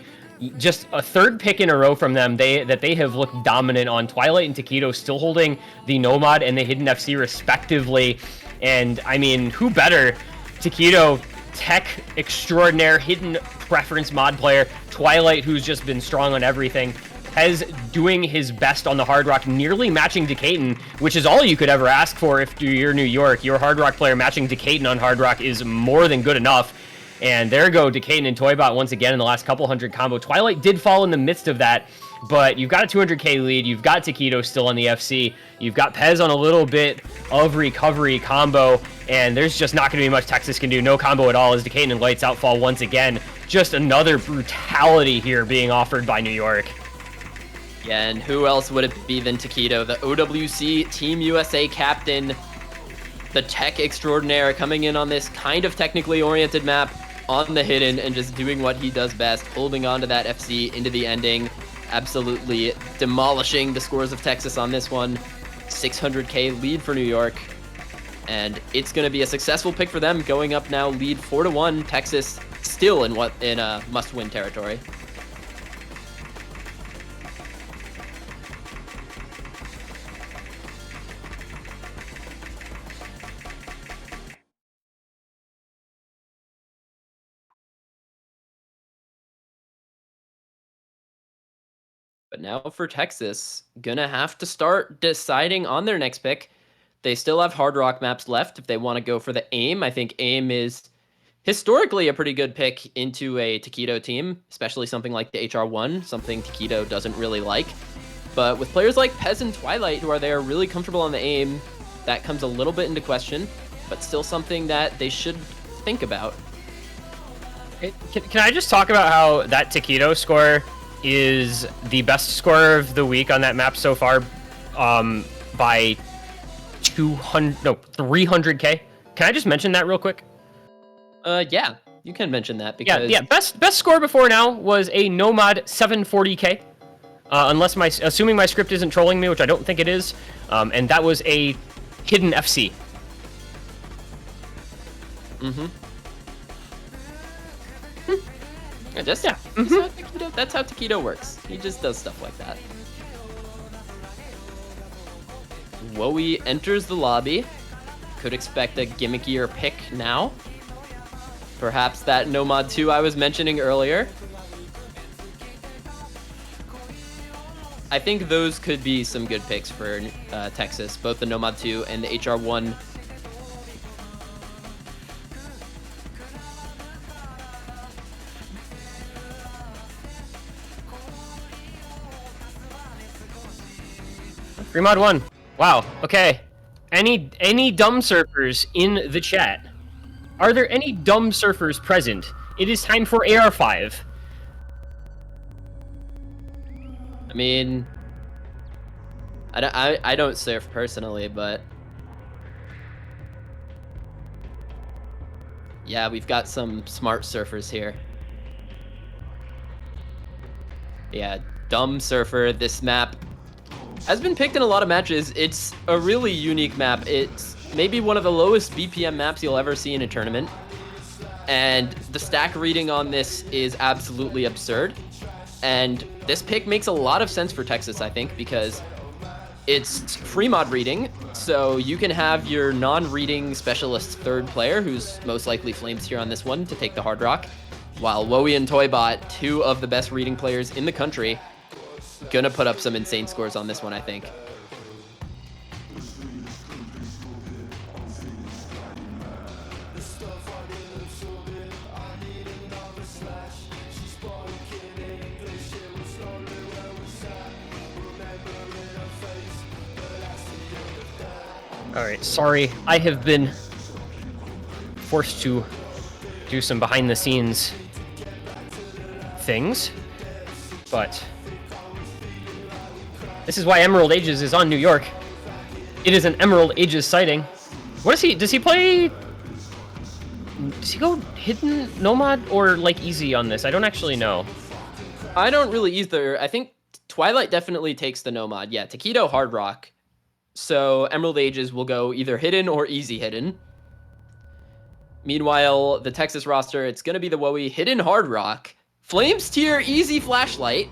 just a third pick in a row from them that they have looked dominant on. Twilight and Taquito still holding the Nomad and the Hidden FC respectively. And, I mean, who better? Taquito, tech extraordinaire, hidden preference mod player. Twilight, who's just been strong on everything. Pez doing his best on the Hard Rock, nearly matching Decaton, which is all you could ever ask for if you're New York. Your Hard Rock player matching Decaton on Hard Rock is more than good enough. And there go Decaton and Toybot once again in the last couple hundred combo. Twilight did fall in the midst of that, but you've got a 200k lead. You've got Taquito still on the FC. You've got Pez on a little bit of recovery combo, and there's just not going to be much Texas can do. No combo at all as Decaton and Lights Out fall once again. Just another brutality here being offered by New York. Yeah, and who else would it be than Taquito, the OWC Team USA captain, the tech extraordinaire, coming in on this kind of technically oriented map on the Hidden and just doing what he does best, holding on to that FC into the ending, absolutely demolishing the scores of Texas on this one. 600k lead for New York, and it's going to be a successful pick for them, going up now lead 4-1. Texas still in must-win territory. But now for Texas, gonna have to start deciding on their next pick. They still have Hard Rock maps left if they want to go for the AIM. I think AIM is historically a pretty good pick into a Taquito team, especially something like the HR1, something Taquito doesn't really like. But with players like Pez and Twilight who are there really comfortable on the AIM, that comes a little bit into question, but still something that they should think about. Can I just talk about how that Taquito score is the best score of the week on that map so far, by 300k? Can I just mention that real quick? Yeah, you can mention that because yeah. Best score before now was a Nomad 740k, assuming my script isn't trolling me, which I don't think it is, and that was a Hidden FC. Mm-hmm. That's how Taquito works. He just does stuff like that. Wowie enters the lobby. Could expect a gimmickier pick now. Perhaps that Nomad 2 I was mentioning earlier. I think those could be some good picks for Texas, both the Nomad 2 and the HR1. Remod 1. Wow, okay. Any dumb surfers in the chat? Are there any dumb surfers present? It is time for AR5. I mean, I don't surf personally, but yeah, we've got some smart surfers here. Yeah, dumb surfer. This map has been picked in a lot of matches. It's a really unique map. It's maybe one of the lowest BPM maps you'll ever see in a tournament. And the stack reading on this is absolutely absurd. And this pick makes a lot of sense for Texas, I think, because it's free mod reading. So you can have your non-reading specialist third player, who's most likely Flames here on this one, to take the Hard Rock. While Wowie and Toybot, two of the best reading players in the country, gonna put up some insane scores on this one, I think. All right, sorry, I have been forced to do some behind the scenes things, but this is why Emerald Ages is on New York. It is an Emerald Ages sighting. What is he? Does he play? Does he go hidden Nomad or like easy on this? I don't actually know. I don't really either. I think Twilight definitely takes the Nomad. Yeah, Taquito Hard Rock. So Emerald Ages will go either hidden or easy hidden. Meanwhile, the Texas roster, it's going to be the Wowie hidden Hard Rock. Flames tier easy Flashlight.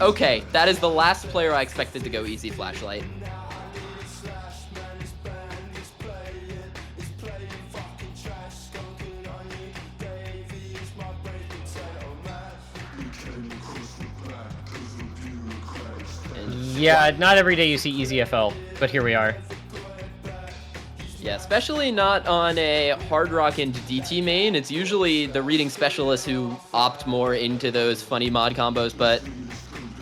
Okay, that is the last player I expected to go easy Flashlight. Yeah, not every day you see easy FL, but here we are. Yeah, especially not on a Hard Rock and DT main. It's usually the reading specialists who opt more into those funny mod combos, but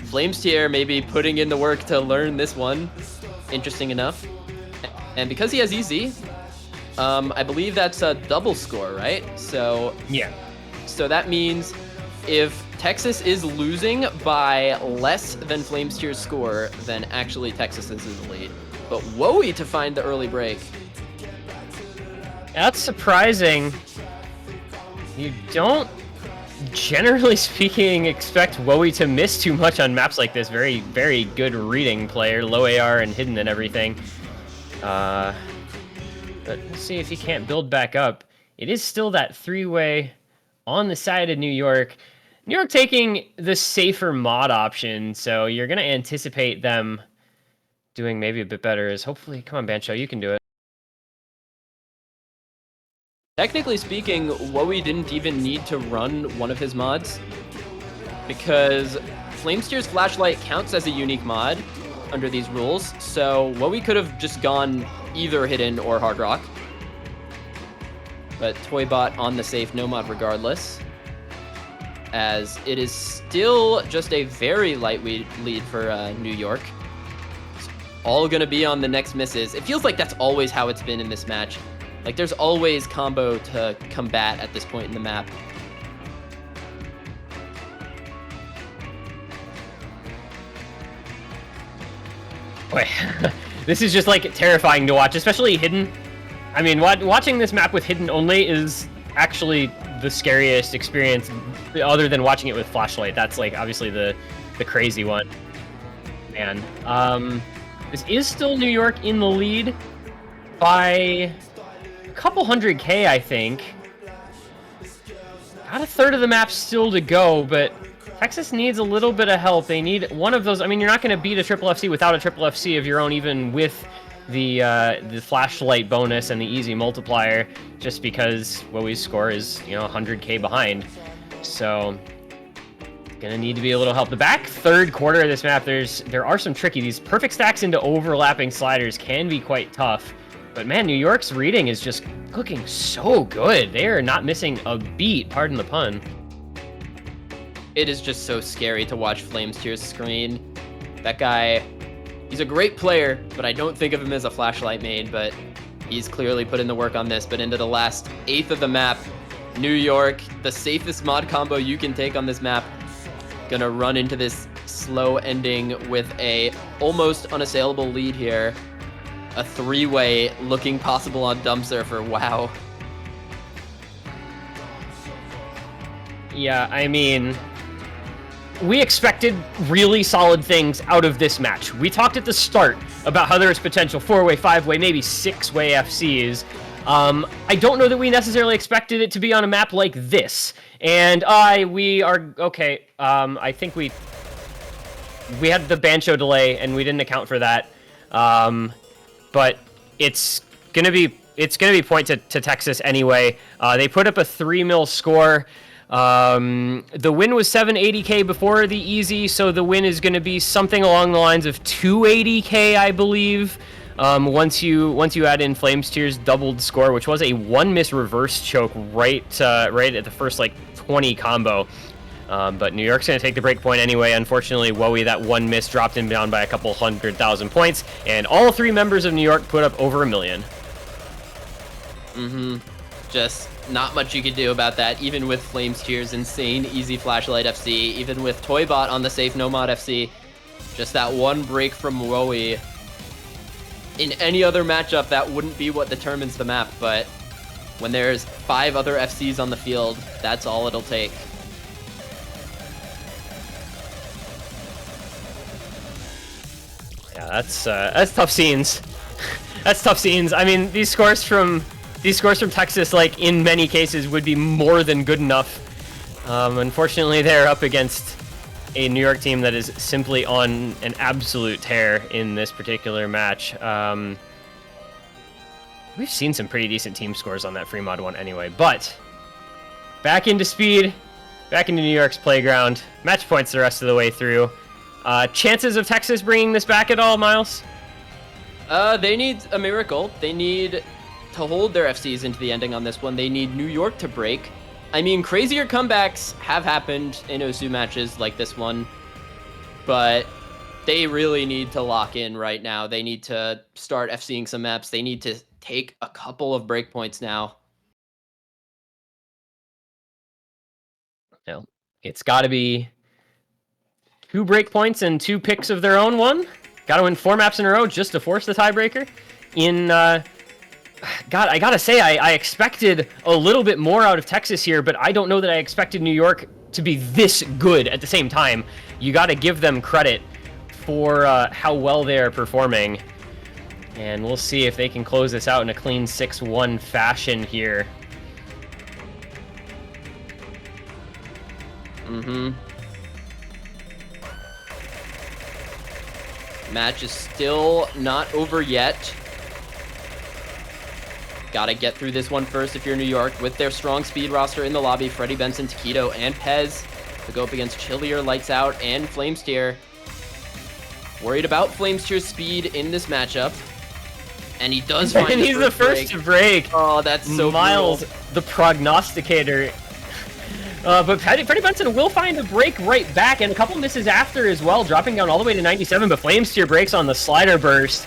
Flames tier maybe putting in the work to learn this one. Interesting enough. And because he has easy, I believe that's a double score, right? So yeah. So that means if Texas is losing by less than Flames tier's score, then actually Texas is in the lead. But Wowie to find the early break. That's surprising. You don't, generally speaking, expect Wowie to miss too much on maps like this. Very, very good reading player, low AR and hidden and everything. But let's see if he can't build back up. It is still that three-way on the side of New York. New York taking the safer mod option, so you're going to anticipate them doing maybe a bit better. Is hopefully, come on, Bancho, you can do it. Technically speaking, Wowie didn't even need to run one of his mods because Flames tier's Flashlight counts as a unique mod under these rules, so Wowie could have just gone either hidden or Hard Rock. But Toybot on the safe, no mod regardless, as it is still just a very light lead for New York. It's all going to be on the next misses. It feels like that's always how it's been in this match. Like, there's always combo to combat at this point in the map. Boy, this is just, like, terrifying to watch, especially hidden. I mean, watching this map with hidden only is actually the scariest experience, other than watching it with Flashlight. That's, like, obviously the crazy one. Man. This is still New York in the lead by a couple 100K, I think. Got a third of the map still to go, but Texas needs a little bit of help. They need one of those. I mean, you're not going to beat a triple FC without a triple FC of your own, even with the Flashlight bonus and the easy multiplier, just because Wowie's score is, 100K behind. So gonna need to be a little help. The back third quarter of this map, there are some tricky. These perfect stacks into overlapping sliders can be quite tough. But man, New York's reading is just looking so good. They are not missing a beat, pardon the pun. It is just so scary to watch Flames tier's screen. That guy, he's a great player, but I don't think of him as a Flashlight main, but he's clearly put in the work on this. But into the last eighth of the map, New York, the safest mod combo you can take on this map, gonna run into this slow ending with a almost unassailable lead here. A three-way looking possible on Dumb Surfer. Wow. Yeah, I mean, we expected really solid things out of this match. We talked at the start about how there was potential 4-way, 5-way, maybe 6-way FCs. I don't know that we necessarily expected it to be on a map like this. And we are, okay, I think we had the Bancho delay and we didn't account for that. But it's gonna be point to Texas anyway. They put up a 3-0 score. The win was 780K before the easy, so the win is gonna be something along the lines of 280K, I believe. Once you add in Flames tier's doubled score, which was a 1-miss reverse choke right at the first 20 combo. But New York's going to take the break point anyway. Unfortunately, Wowie, that 1 miss dropped him down by a couple 100,000 points, and all 3 members of New York put up over 1 million. Just not much you could do about that, even with Flames Tear's insane easy flashlight FC, even with Toybot on the safe Nomad FC. Just that one break from Wowie. In any other matchup, that wouldn't be what determines the map, but when there's 5 other FCs on the field, that's all it'll take. Yeah, that's tough scenes. That's tough scenes. I mean, these scores from Texas, like in many cases, would be more than good enough. Unfortunately, they're up against a New York team that is simply on an absolute tear in this particular match. We've seen some pretty decent team scores on that free mod one anyway, but back into speed, back into New York's playground. Match points the rest of the way through. Chances of Texas bringing this back at all, Miles? They need a miracle. They need to hold their FCs into the ending on this one. They need New York to break. I mean, crazier comebacks have happened in OSU matches like this one, but they really need to lock in right now. They need to start FCing some maps. They need to take a couple of breakpoints now. No, it's got to be 2 breakpoints and 2 picks of their own one. Got to win 4 maps in a row just to force the tiebreaker. God, I gotta say, I expected a little bit more out of Texas here, but I don't know that I expected New York to be this good at the same time. You gotta give them credit for how well they are performing. And we'll see if they can close this out in a clean 6-1 fashion here. Match is still not over yet. Gotta get through this one first if you're New York. With their strong speed roster in the lobby, Freddie Benson, Taquito, and Pez to go up against Chillier, Lights Out, and Flames Tier. Worried about Flames Tier's speed in this matchup. And he does find and he's the first to break. Oh, that's so Miles, brutal. the prognosticator. But Freddie Benson will find a break right back, and a couple misses after as well, dropping down all the way to 97, but Flames Tier breaks on the slider burst.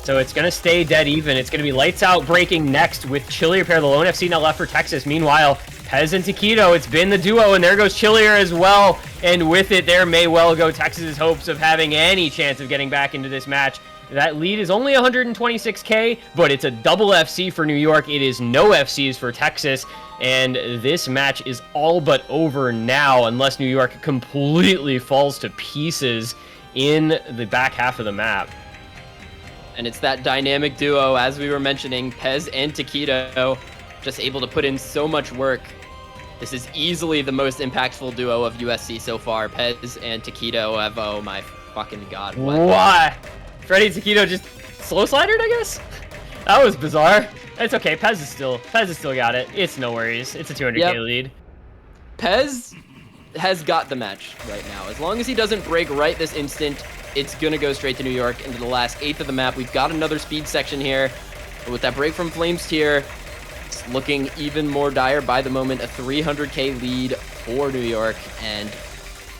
So it's going to stay dead even. It's going to be Lights Out breaking next with Chillier Pair, the lone FC now left for Texas. Meanwhile, Pez and Taquito, it's been the duo, and there goes Chillier as well. And with it, there may well go Texas's hopes of having any chance of getting back into this match. That lead is only 126k, but it's a double FC for New York. It is no FCs for Texas, and this match is all but over now unless New York completely falls to pieces in the back half of the map. And it's that dynamic duo, as we were mentioning, Pez and Taquito, just able to put in so much work. This is easily the most impactful duo of USC so far. Pez and Taquito have, oh my fucking god. What? Freddie Taquito just slow slidered, I guess? That was bizarre. It's okay, Pez has still got it. It's no worries. It's a 200k lead. Pez has got the match right now. As long as he doesn't break right this instant, it's going to go straight to New York into the last 1/8 of the map. We've got another speed section here. But with that break from Flames Tier, it's looking even more dire by the moment. A 300k lead for New York, and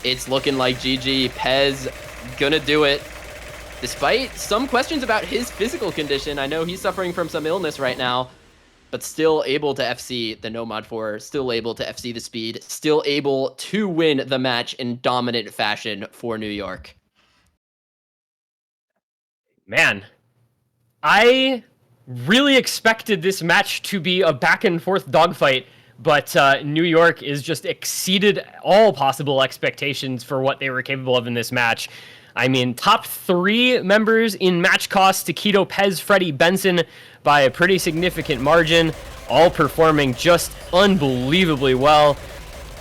it's looking like GG. Pez gonna do it. Despite some questions about his physical condition, I know he's suffering from some illness right now, but still able to FC the Nomad 4, still able to FC the speed, still able to win the match in dominant fashion for New York. Man, I really expected this match to be a back and forth dogfight, but New York is just exceeded all possible expectations for what they were capable of in this match. I mean, top 3 members in match cost, Taquito, Pez, Freddie Benson, by a pretty significant margin, all performing just unbelievably well.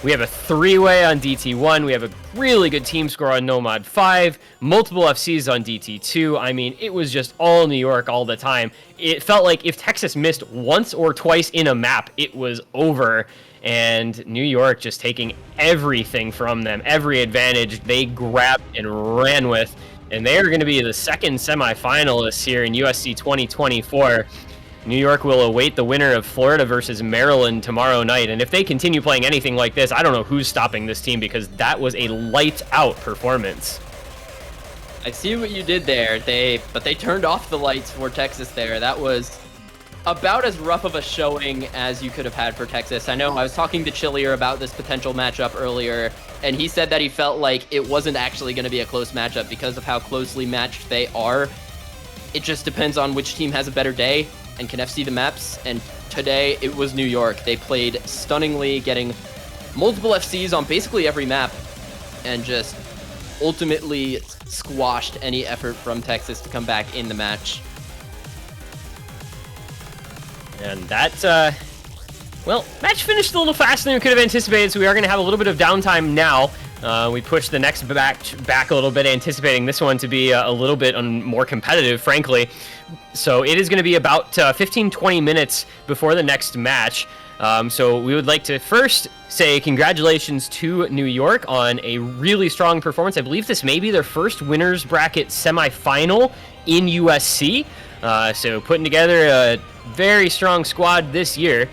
We have a 3-way on DT1. We have a really good team score on Nomad 5, multiple FCs on DT2. I mean, it was just all New York all the time. It felt like if Texas missed once or twice in a map, it was over. And New York just taking everything from them, every advantage they grabbed and ran with. And they are going to be the second semifinalists here in USC 2024. New York will await the winner of Florida versus Maryland tomorrow night. And if they continue playing anything like this, I don't know who's stopping this team, because that was a lights-out performance. I see what you did there. But they turned off the lights for Texas there. That was about as rough of a showing as you could have had for Texas. I know I was talking to Chillier about this potential matchup earlier, and he said that he felt like it wasn't actually going to be a close matchup because of how closely matched they are. It just depends on which team has a better day and can FC the maps, and today it was New York. They played stunningly, getting multiple FCs on basically every map, and just ultimately squashed any effort from Texas to come back in the match. And that, well, match finished a little faster than we could have anticipated, so we are going to have a little bit of downtime now. We pushed the next match back a little bit, anticipating this one to be a little bit more competitive, frankly. So it is going to be about 15-20 minutes before the next match. So we would like to first say congratulations to New York on a really strong performance. I believe this may be their first winners bracket semifinal in USC. So putting together a very strong squad this year.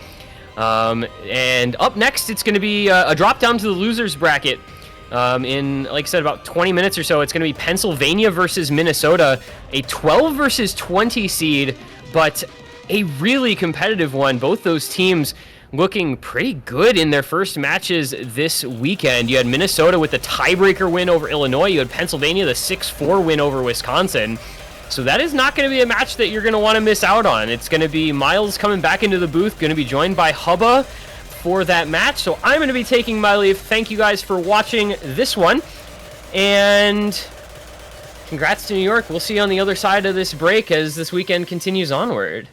And up next, it's going to be a drop down to the losers bracket. In, like I said, about 20 minutes or so, it's going to be Pennsylvania versus Minnesota, a 12 versus 20 seed, but a really competitive one. Both those teams looking pretty good in their first matches this weekend. You had Minnesota with the tiebreaker win over Illinois. You had Pennsylvania, the 6-4 win over Wisconsin. So that is not going to be a match that you're going to want to miss out on. It's going to be Miles coming back into the booth, going to be joined by Hubba for that match. So I'm going to be taking my leave. Thank you guys for watching this one. And congrats to New York. We'll see you on the other side of this break as this weekend continues onward.